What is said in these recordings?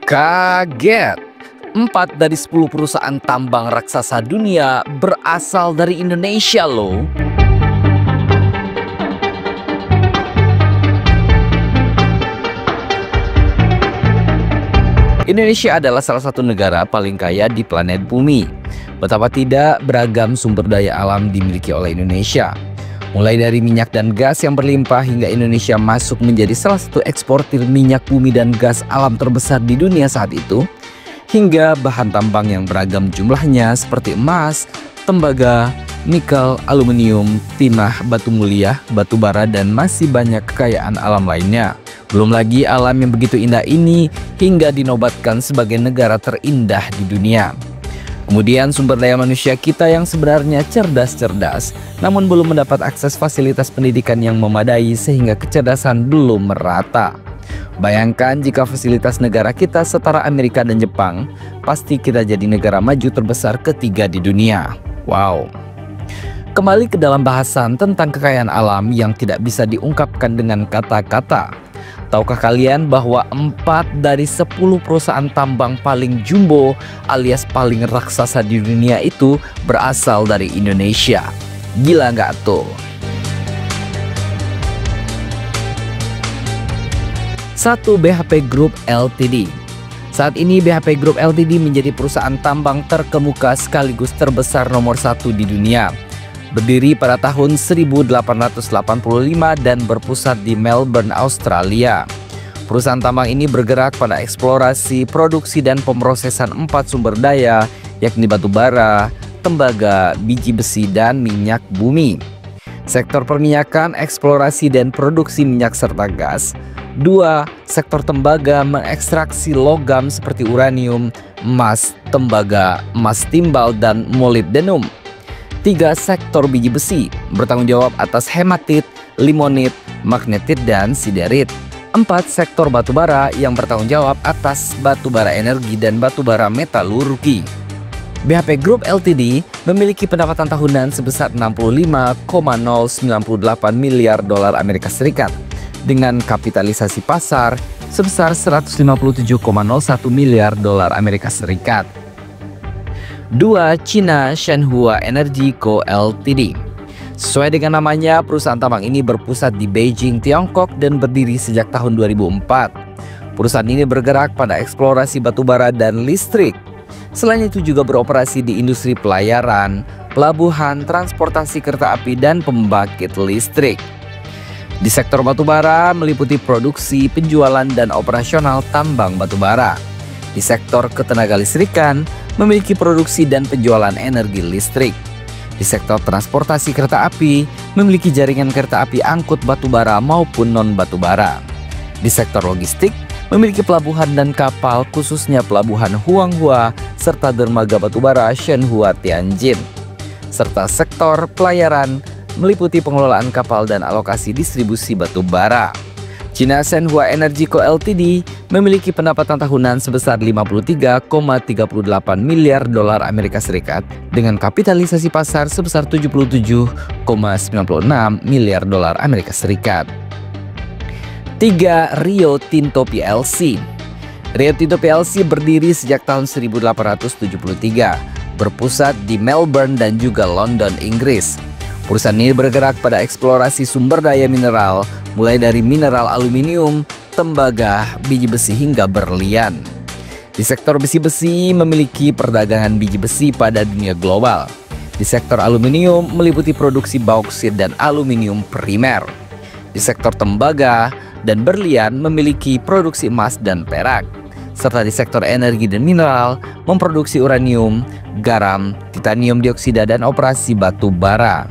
Kaget! 4 dari 10 perusahaan tambang raksasa dunia berasal dari Indonesia loh. Indonesia adalah salah satu negara paling kaya di planet bumi. Betapa tidak beragam sumber daya alam dimiliki oleh Indonesia. Mulai dari minyak dan gas yang berlimpah hingga Indonesia masuk menjadi salah satu eksportir minyak bumi dan gas alam terbesar di dunia saat itu, hingga bahan tambang yang beragam jumlahnya seperti emas, tembaga, nikel, aluminium, timah, batu mulia, batu bara, dan masih banyak kekayaan alam lainnya. Belum lagi alam yang begitu indah ini hingga dinobatkan sebagai negara terindah di dunia. Kemudian sumber daya manusia kita yang sebenarnya cerdas-cerdas, namun belum mendapat akses fasilitas pendidikan yang memadai sehingga kecerdasan belum merata. Bayangkan jika fasilitas negara kita setara Amerika dan Jepang, pasti kita jadi negara maju terbesar ketiga di dunia. Wow. Kembali ke dalam bahasan tentang kekayaan alam yang tidak bisa diungkapkan dengan kata-kata. Tahukah kalian bahwa 4 dari 10 perusahaan tambang paling jumbo alias paling raksasa di dunia itu berasal dari Indonesia? Gila nggak tuh? 1. BHP Group Ltd. Saat ini BHP Group Ltd menjadi perusahaan tambang terkemuka sekaligus terbesar nomor 1 di dunia. Berdiri pada tahun 1885 dan berpusat di Melbourne, Australia. Perusahaan tambang ini bergerak pada eksplorasi, produksi, dan pemrosesan 4 sumber daya, yakni batu bara, tembaga, biji besi, dan minyak bumi. Sektor perminyakan, eksplorasi, dan produksi minyak serta gas. 2. Sektor tembaga mengekstraksi logam seperti uranium, emas, tembaga, emas timbal, dan molibdenum. 3. Sektor biji besi bertanggung jawab atas hematit, limonit, magnetit, dan siderit. 4. Sektor batubara yang bertanggung jawab atas batubara energi dan batubara metalurgi. BHP Group Ltd memiliki pendapatan tahunan sebesar 65,098 miliar dolar Amerika Serikat dengan kapitalisasi pasar sebesar 157,01 miliar dolar Amerika Serikat. 2. China Shenhua Energy Co. Ltd. Sesuai dengan namanya, perusahaan tambang ini berpusat di Beijing, Tiongkok dan berdiri sejak tahun 2004. Perusahaan ini bergerak pada eksplorasi batubara dan listrik. Selain itu juga beroperasi di industri pelayaran, pelabuhan, transportasi kereta api, dan pembangkit listrik. Di sektor batubara meliputi produksi, penjualan, dan operasional tambang batubara. Di sektor ketenaga listrikan memiliki produksi dan penjualan energi listrik. Di sektor transportasi kereta api memiliki jaringan kereta api angkut batubara maupun non batubara. Di sektor logistik memiliki pelabuhan dan kapal khususnya pelabuhan Huanghua serta dermaga batubara Shenhua Tianjin. Serta sektor pelayaran meliputi pengelolaan kapal dan alokasi distribusi batubara. China Shenhua Energy Co. Ltd memiliki pendapatan tahunan sebesar 53,38 miliar dolar Amerika Serikat dengan kapitalisasi pasar sebesar 77,96 miliar dolar Amerika Serikat. 3. Rio Tinto plc. Rio Tinto plc berdiri sejak tahun 1873, berpusat di Melbourne dan juga London, Inggris. Perusahaan ini bergerak pada eksplorasi sumber daya mineral, mulai dari mineral aluminium, tembaga, biji besi hingga berlian. Di sektor besi-besi memiliki perdagangan biji besi pada dunia global. Di sektor aluminium meliputi produksi bauksit dan aluminium primer. Di sektor tembaga dan berlian memiliki produksi emas dan perak. Serta di sektor energi dan mineral memproduksi uranium, garam, titanium dioksida, dan operasi batu bara.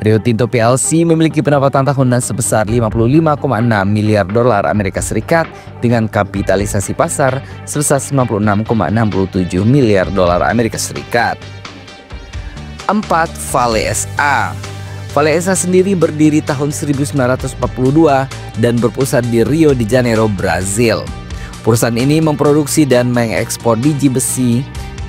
Rio Tinto plc memiliki pendapatan tahunan sebesar 55,6 miliar dolar Amerika Serikat dengan kapitalisasi pasar sebesar 96,67 miliar dolar Amerika Serikat. 4. Vale SA. Vale SA sendiri berdiri tahun 1942 dan berpusat di Rio de Janeiro, Brazil. Perusahaan ini memproduksi dan mengekspor biji besi,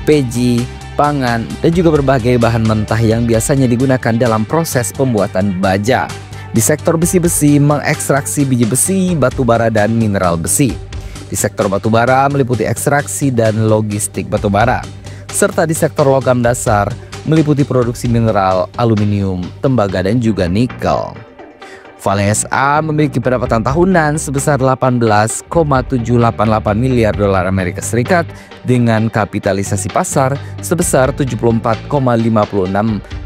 peji, pangan, dan juga berbagai bahan mentah yang biasanya digunakan dalam proses pembuatan baja. Di sektor besi-besi mengekstraksi biji besi, batu bara, dan mineral besi. Di sektor batubara meliputi ekstraksi dan logistik batubara, serta di sektor logam dasar meliputi produksi mineral, aluminium, tembaga, dan juga nikel. Vale SA memiliki pendapatan tahunan sebesar 18,788 miliar dolar Amerika Serikat dengan kapitalisasi pasar sebesar 74,56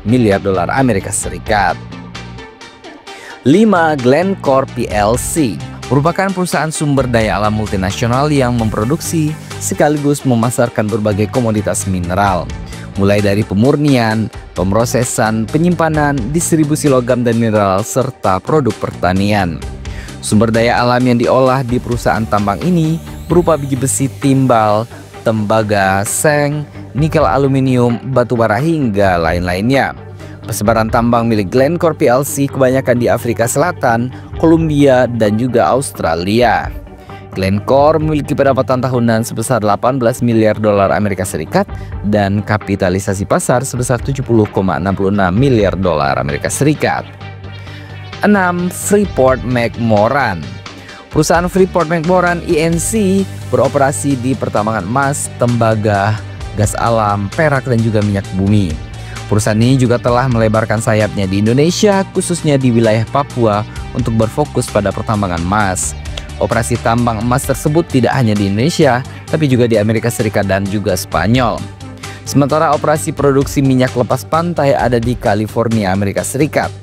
miliar dolar Amerika Serikat. 5. Glencore PLC merupakan perusahaan sumber daya alam multinasional yang memproduksi sekaligus memasarkan berbagai komoditas mineral, mulai dari pemurnian, pemrosesan, penyimpanan, distribusi logam dan mineral, serta produk pertanian. Sumber daya alam yang diolah di perusahaan tambang ini berupa biji besi, timbal, tembaga, seng, nikel, aluminium, batubara, hingga lain-lainnya. Persebaran tambang milik Glencore PLC kebanyakan di Afrika Selatan, Kolombia, dan juga Australia. Glencore memiliki pendapatan tahunan sebesar 18 miliar dolar Amerika Serikat dan kapitalisasi pasar sebesar 70,66 miliar dolar Amerika Serikat. 6. Freeport-McMoRan. Perusahaan Freeport-McMoRan (INC) beroperasi di pertambangan emas, tembaga, gas alam, perak, dan juga minyak bumi. Perusahaan ini juga telah melebarkan sayapnya di Indonesia, khususnya di wilayah Papua, untuk berfokus pada pertambangan emas. Operasi tambang emas tersebut tidak hanya di Indonesia, tapi juga di Amerika Serikat dan juga Spanyol. Sementara operasi produksi minyak lepas pantai ada di California, Amerika Serikat.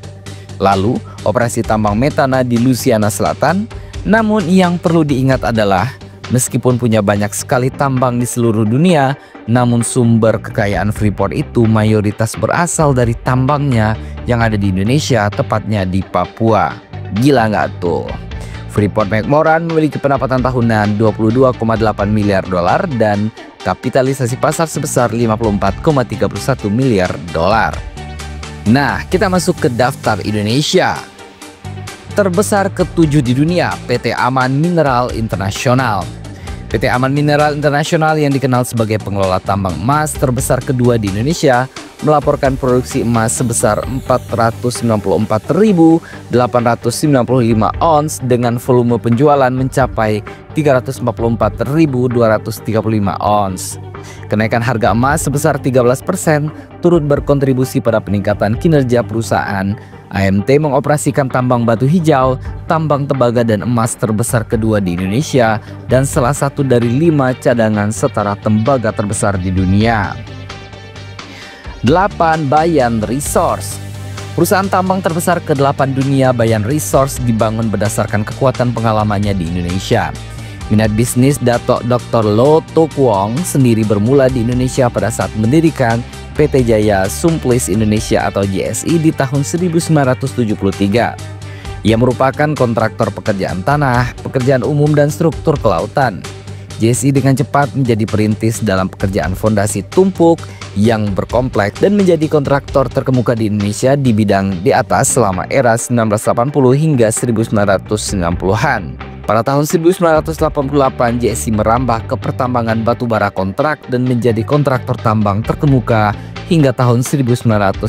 Lalu, operasi tambang metana di Louisiana Selatan. Namun yang perlu diingat adalah, meskipun punya banyak sekali tambang di seluruh dunia, namun sumber kekayaan Freeport itu mayoritas berasal dari tambangnya yang ada di Indonesia, tepatnya di Papua. Gila nggak tuh? Freeport-McMoRan memiliki pendapatan tahunan 22,8 miliar dolar dan kapitalisasi pasar sebesar 54,31 miliar dolar. Nah, kita masuk ke daftar Indonesia. Terbesar ke-7 di dunia, PT Aman Mineral Internasional. PT Aman Mineral Internasional yang dikenal sebagai pengelola tambang emas terbesar kedua di Indonesia melaporkan produksi emas sebesar 494.895 ons dengan volume penjualan mencapai 344.235 ons. Kenaikan harga emas sebesar 13% turut berkontribusi pada peningkatan kinerja perusahaan. AMT mengoperasikan tambang batu hijau, tambang tembaga, dan emas terbesar kedua di Indonesia dan salah satu dari 5 cadangan setara tembaga terbesar di dunia. 8. Bayan Resource. Perusahaan tambang terbesar ke-8 dunia, Bayan Resource, dibangun berdasarkan kekuatan pengalamannya di Indonesia. Minat bisnis Dato' Dr. Lo Tuk Wong sendiri bermula di Indonesia pada saat mendirikan PT Jaya Sumplis Indonesia atau JSI di tahun 1973. Ia merupakan kontraktor pekerjaan tanah, pekerjaan umum, dan struktur kelautan. JSI dengan cepat menjadi perintis dalam pekerjaan fondasi tumpuk yang berkompleks dan menjadi kontraktor terkemuka di Indonesia di bidang di atas selama era 1980 hingga 1990-an. Pada tahun 1988, JSI merambah ke pertambangan batubara kontrak dan menjadi kontraktor tambang terkemuka hingga tahun 1998.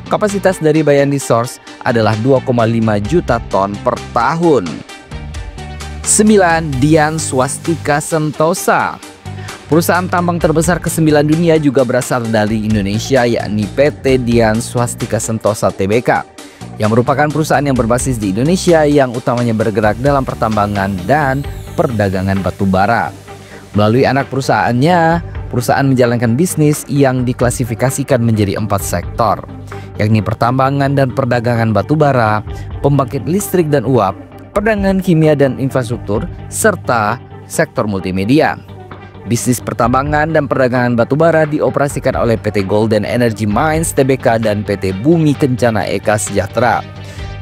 Kapasitas dari Bayan Resource adalah 2,5 juta ton per tahun. 9. Dian Swastika Sentosa. Perusahaan tambang terbesar ke-9 dunia juga berasal dari Indonesia, yakni PT Dian Swastika Sentosa Tbk, yang merupakan perusahaan yang berbasis di Indonesia yang utamanya bergerak dalam pertambangan dan perdagangan batu bara. Melalui anak perusahaannya, perusahaan menjalankan bisnis yang diklasifikasikan menjadi 4 sektor, yakni pertambangan dan perdagangan batu bara, pembangkit listrik dan uap, perdagangan kimia dan infrastruktur, serta sektor multimedia. Bisnis pertambangan dan perdagangan batubara dioperasikan oleh PT Golden Energy Mines Tbk dan PT Bumi Kencana Eka Sejahtera.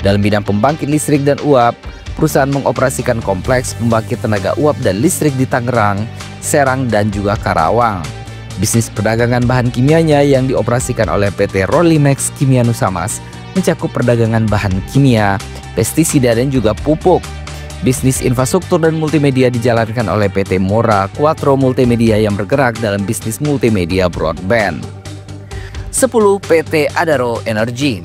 Dalam bidang pembangkit listrik dan uap, perusahaan mengoperasikan kompleks pembangkit tenaga uap dan listrik di Tangerang, Serang, dan juga Karawang. Bisnis perdagangan bahan kimianya yang dioperasikan oleh PT Rolimex Kimia Nusamas mencakup perdagangan bahan kimia, pestisida, dan juga pupuk. Bisnis infrastruktur dan multimedia dijalankan oleh PT Mora Quattro Multimedia yang bergerak dalam bisnis multimedia broadband. 10. PT Adaro Energy.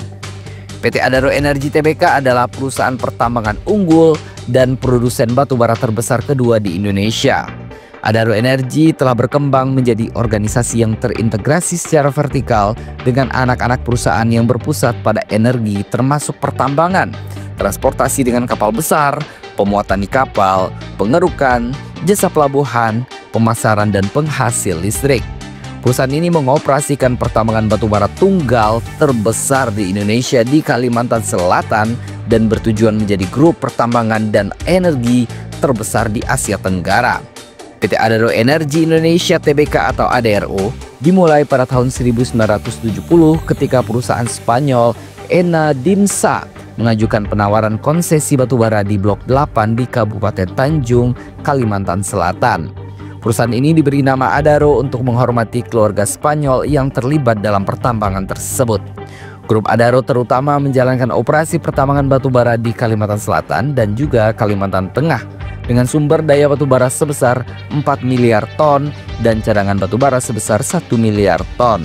PT Adaro Energy Tbk adalah perusahaan pertambangan unggul dan produsen batubara terbesar kedua di Indonesia. Adaro Energi telah berkembang menjadi organisasi yang terintegrasi secara vertikal dengan anak-anak perusahaan yang berpusat pada energi termasuk pertambangan, transportasi dengan kapal besar, pemuatan di kapal, pengerukan, jasa pelabuhan, pemasaran dan penghasil listrik. Perusahaan ini mengoperasikan pertambangan batubara tunggal terbesar di Indonesia di Kalimantan Selatan dan bertujuan menjadi grup pertambangan dan energi terbesar di Asia Tenggara. PT Adaro Energi Indonesia Tbk atau ADRO dimulai pada tahun 1970 ketika perusahaan Spanyol Enadinsa mengajukan penawaran konsesi batubara di Blok 8 di Kabupaten Tanjung, Kalimantan Selatan. Perusahaan ini diberi nama Adaro untuk menghormati keluarga Spanyol yang terlibat dalam pertambangan tersebut. Grup Adaro terutama menjalankan operasi pertambangan batubara di Kalimantan Selatan dan juga Kalimantan Tengah dengan sumber daya batubara sebesar 4 miliar ton dan cadangan batubara sebesar 1 miliar ton.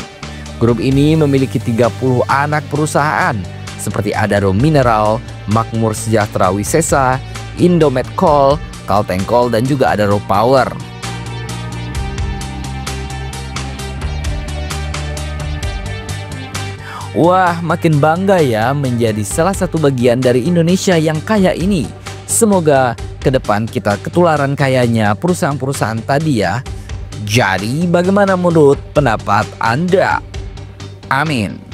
Grup ini memiliki 30 anak perusahaan seperti Adaro Mineral, Makmur Sejahtera Wisesa, Indomet Coal, Kalteng Coal, dan juga Adaro Power. Wah, makin bangga ya menjadi salah satu bagian dari Indonesia yang kaya ini. Semoga ke depan kita ketularan kayanya perusahaan-perusahaan tadi ya. Jadi bagaimana menurut pendapat Anda? Amin.